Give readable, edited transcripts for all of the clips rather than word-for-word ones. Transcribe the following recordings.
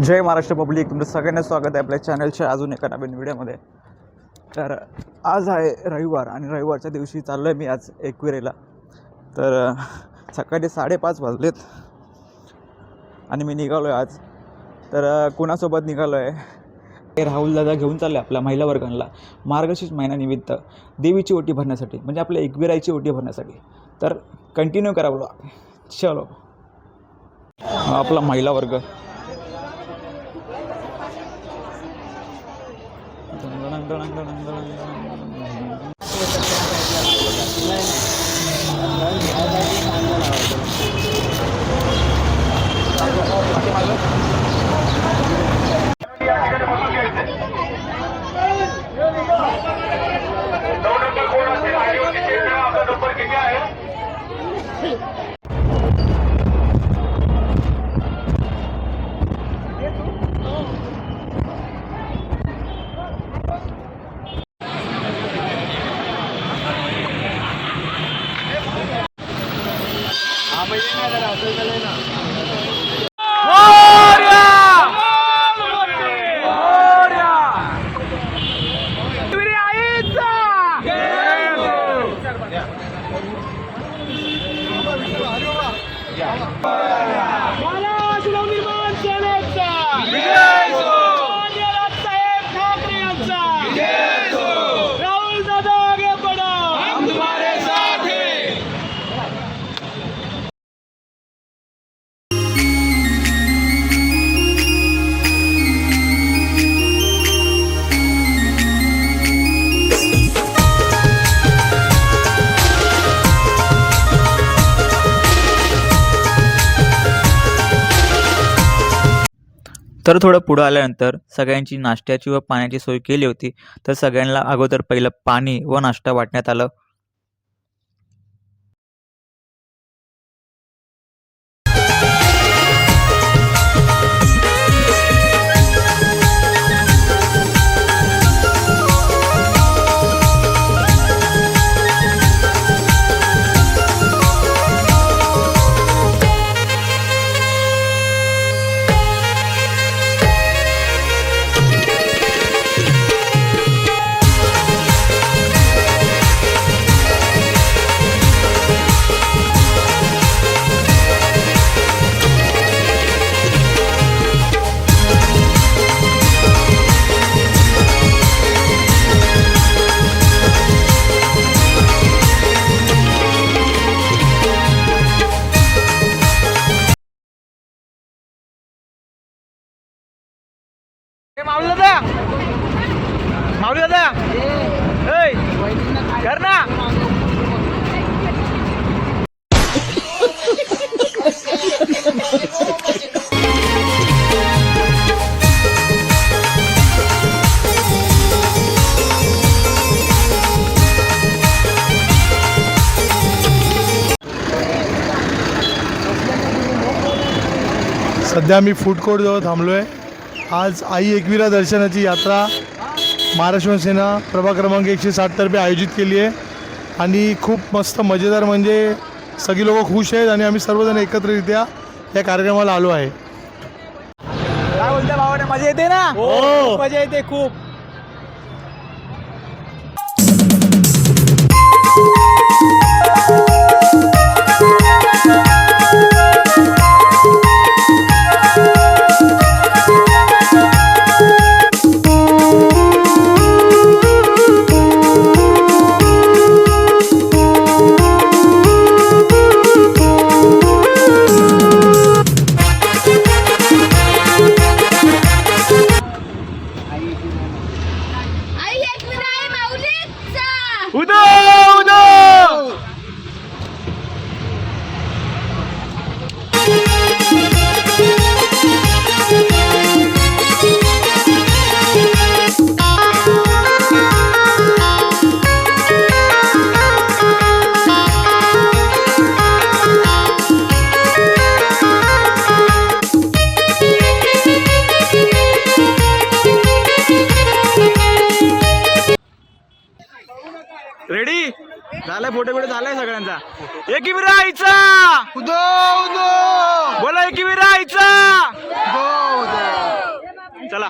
जय Maharashtra public, तुमचं सगळ्यांना स्वागत आहे आपल्या चॅनलच्या अजून एका नवीन व्हिडिओमध्ये। तर आज आहे रविवार आणि रविवारच्या दिवशी चाललो आहे मी आज एकविरेला। तर सकाळी 5:30 वाजलेत आणि मी निघालो आहे आज। तर कुणासोबत निघालो आहे? राहुल दादा घेऊन चालले आपल्या महिला वर्गांना मार्गशीर्ष महिन्यानिमित्त देवीची ओटी भरण्यासाठी, म्हणजे आपल्या एकविराईची ओटी भरण्यासाठी। तर कंटिन्यू करा ब्लॉग। चलो, आपला महिला वर्ग तर थोडं पुढं आल्यानंतर सगळ्यांची नाश्त्याची व पाण्याची सोय केली होती। तर सगळ्यांना अगोदर पहिलं पाणी व नाश्ता वाटण्यात आलं। माऊली दादा कर ना। सध्या मी फूड कोर्ट जवळ थांबलो आहे। आज आई एकविरा दर्शनाची यात्रा महाराष्ट्र सेना प्रभाग क्रमांक 160 तर्फे आयोजित केली आहे आणि खूप मस्त मजेदार, म्हणजे सगळी लोक खुश आहेत आणि आम्ही सर्वजण एकत्रितरित्या या कार्यक्रमाला आलो आहे। काय बोलता भावाने, मजा येते ना? हो, मजा येते खूप। रेडी झालाय, फोटो बिटो झालाय सगळ्यांचा। एकविराईचा उदो उदो बोला, एकविराईचा उदो उदो। चला.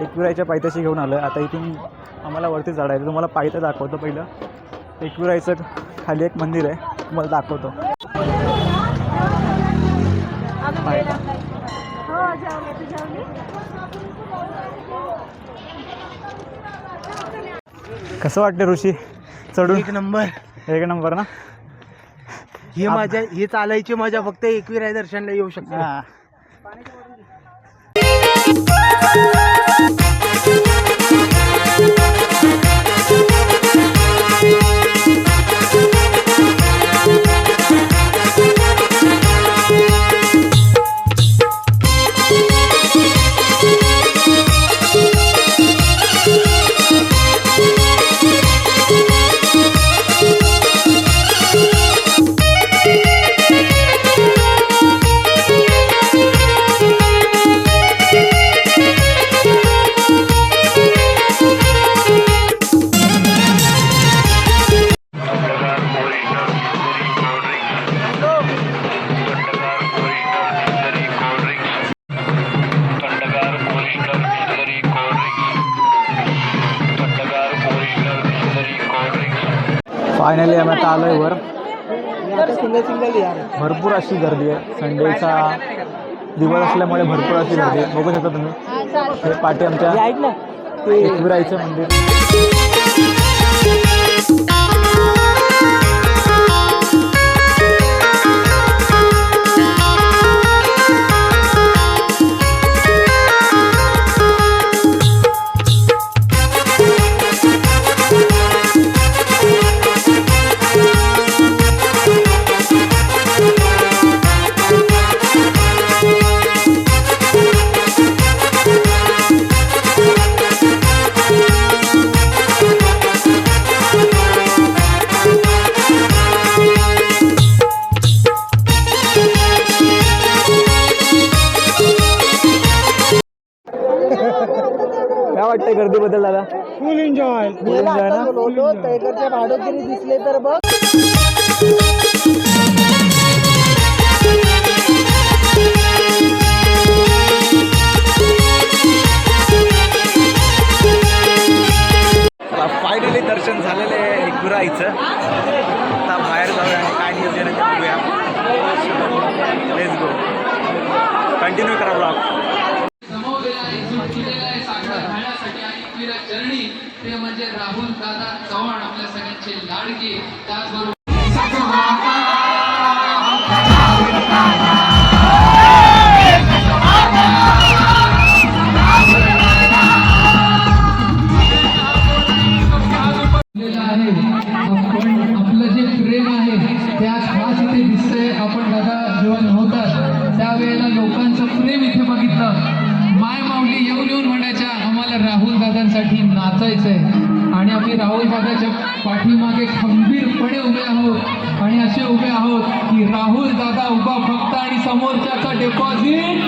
एकविराईच्या पायथ्याशी घेऊन आलो आहे. आता इथून आम्हाला वरती चढायचं. तुम्हाला पायथ्या दाखवतो. पहिलं एकविराईचं खाली एक मंदिर आहे, तुम्हाला दाखवतो. कसं वाटतं ऋषी चढून? एक नंबर. एक नंबर ना. ही मजा, ही चालायची मजा फक्त एकविराई दर्शनला येऊ शकते. हां. फायनली आम्ही आता आलो आहे वर. भरपूर अशी गर्दी आहे. संडेचा दिवस असल्यामुळे भरपूर अशी गर्दी आहे. बघू शकता तुम्ही. हे पाठी आमच्या एकविराईचं मंदिर. काय वाटतंय गर्दीबद्दल दादा? फुल एन्जॉय. ना. भाडोगिरी दिसले तर बघ. फायनली दर्शन झालेलं आहे एकविराईचं. आता बाहेर जाऊया आणि काय नियोजन आहे ते बघूया. Let's go. कंटिन्यू करा ब्लॉग. ते म्हणजे राहुल दादा चव्हाण, आपल्या सगळ्यांचे लाडके. त्याचबरोबर आपलं जे प्रेम आहे त्या खास इथे दिसतंय. आपण दादा जेव्हा नव्हतात त्यावेळेला लोकांचं प्रेम इथे बघितलं. माय माऊली येऊन येऊन म्हणायच्या आम्हाला राहुल दादांसाठी नाचायचंय. आणि आम्ही राहुल दादाच्या पाठीमागे खंबीरपणे उभे आहोत. आणि असे उभे आहोत की राहुल दादा उभा फक्त आणि समोरच्याचा डिपॉझिट.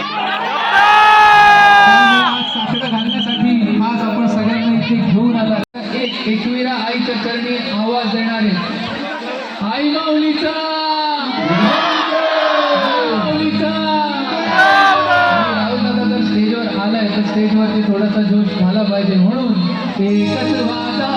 साकडं घालण्यासाठी आज आपण सगळ्यांना इथे घेऊन आला. एकविरा आईच्या चरणी आवाज देणारे आई माऊलीचा. राहुल दादा जर स्टेजवर आलाय तर स्टेजवरती थोडासा जोश झाला पाहिजे. म्हणून एकच वादा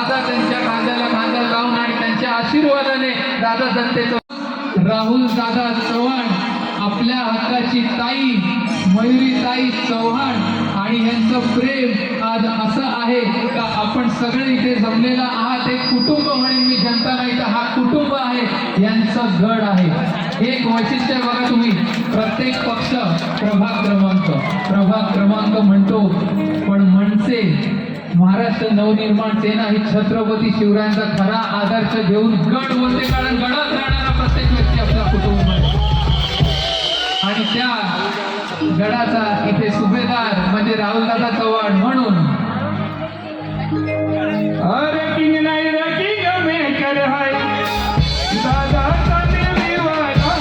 दादा त्यांच्या खांद्याला खांदा लावून आणि त्यांच्या आशीर्वादाने दादा जनतेचं राहुल दादा चव्हाण, आपल्या हक्काची ताई मयुरी ताई चव्हाण आणि यांचं प्रेम आज असं आहे का आपण सगळे इथे जमलेला आहात. एक कुटुंब म्हणेन मी, जनता नाही तर हा कुटुंब आहे, यांचा गड आहे. एक वैशिष्ट्य बघा तुम्ही, प्रत्येक पक्ष प्रभाग क्रमांक म्हणतो, पण मनसे महाराष्ट्र नवनिर्माण सेना ही छत्रपती शिवरायांचा खरा आदर्श घेऊन गड बोलते, कारण गडात राहणारा प्रत्येक व्यक्ती आपला कुटुंब आहे. आणि त्या गडाचा इथे सुभेदार म्हणजे राहुलदादा चव्हाण म्हणून अरे किंग नाही रे किंग मेकर हाय दादाचा दिलवाला.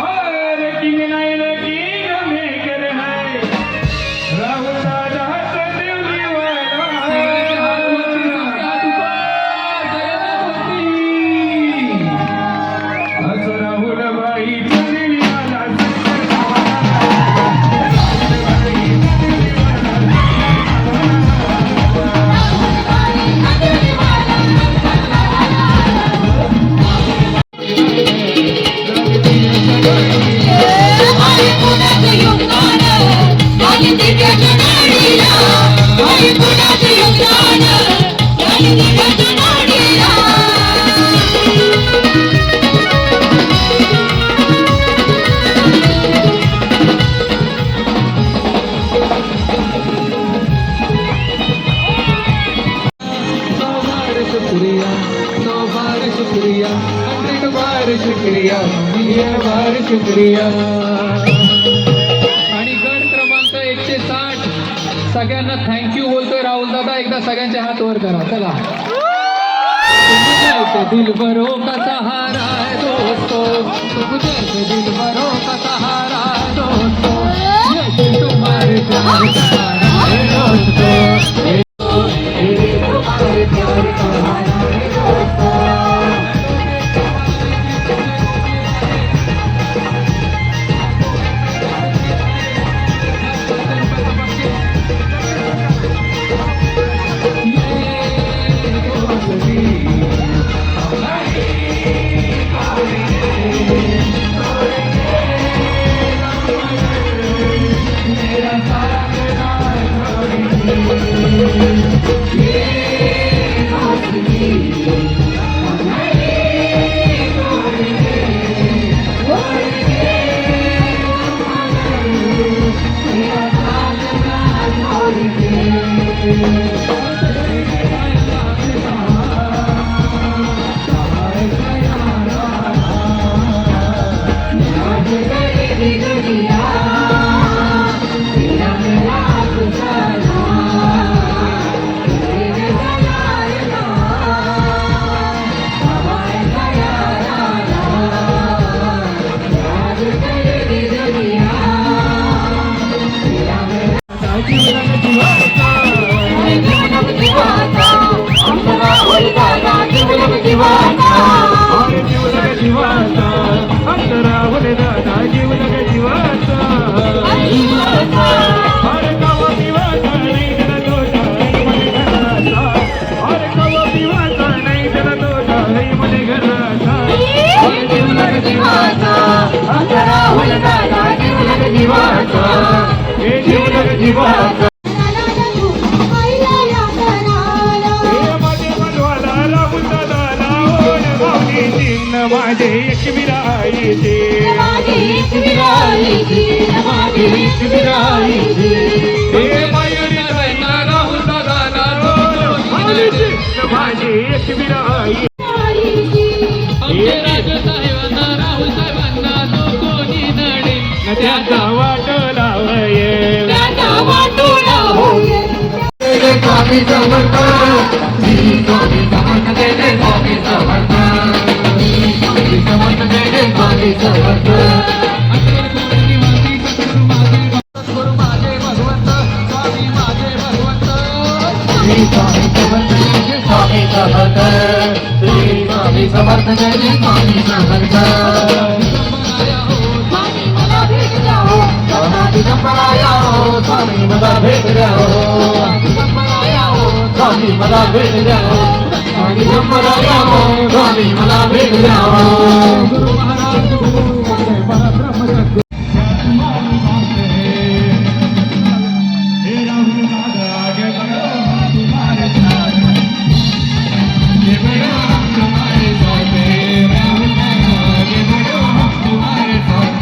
अरे किंग नाही रे किंग मेकर हाय राहुलदादाचा दिलवाला. असं राहुलबाई शुक्रिया. आणि गड क्रमांक 160 सगळ्यांना थँक्यू बोलतोय राहुल दादा. एकदा सगळ्यांचे हात वर करा. चला. दिल भरो का सहारा है दोस्तों, दिल भरो का सहारा है दोस्तों, तुम्हारे प्यार का सहारा है दोस्तों. माझे एक विराईचे हे मयुरी राहुल दादा माझे एक विराई राहुल साहेबांना तो कोणी नडे त्याचा वाट लावये स्वामी समर्थ स्वामी समर्थ जय स्वामी समर्थ समर्थ जय स्वामी समर्थ. गुरु माझे भगवंत स्वामी माझे भगवंत श्री स्वामी समर्थ जय स्वामी समर्थ श्री स्वामी समर्थ जय स्वामी समर्थ. स्वामी मला भेट द्या हो स्वामी मला भेट द्या हो. स्वामी मला भेट द्यावं आणि मला यावं स्वामी मला भेट द्यावं गुरु महाराज गुरु परब्रह्म सद्गुरु हे राहुल दादा आगे बढ़ो तुम्हारे साथ आगे बढ़ो तुम्हारे साथ राहुल दादा आगे बढ़ो तुम्हारे साथ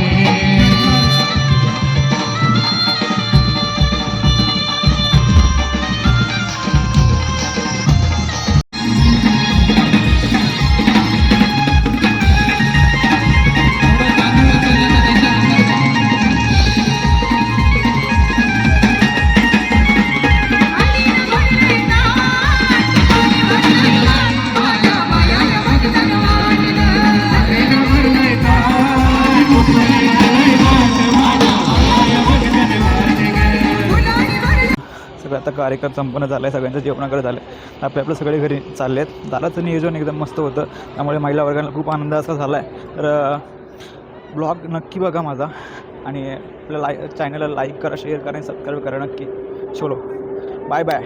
सगळं आता कार्यक्रम संपन्न झाला आहे, सगळ्यांचं जेवणाकडे झालं आहे, आपले सगळे घरी चालले आहेत. दादाचं नियोजन एकदम मस्त होतं, त्यामुळे महिला वर्गाला खूप आनंद असा झाला आहे. तर ब्लॉग नक्की बघा माझा आणि आपल्या चॅनलला लाईक करा, शेअर करा आणि सबस्क्राईब करा नक्की. चलो बाय बाय.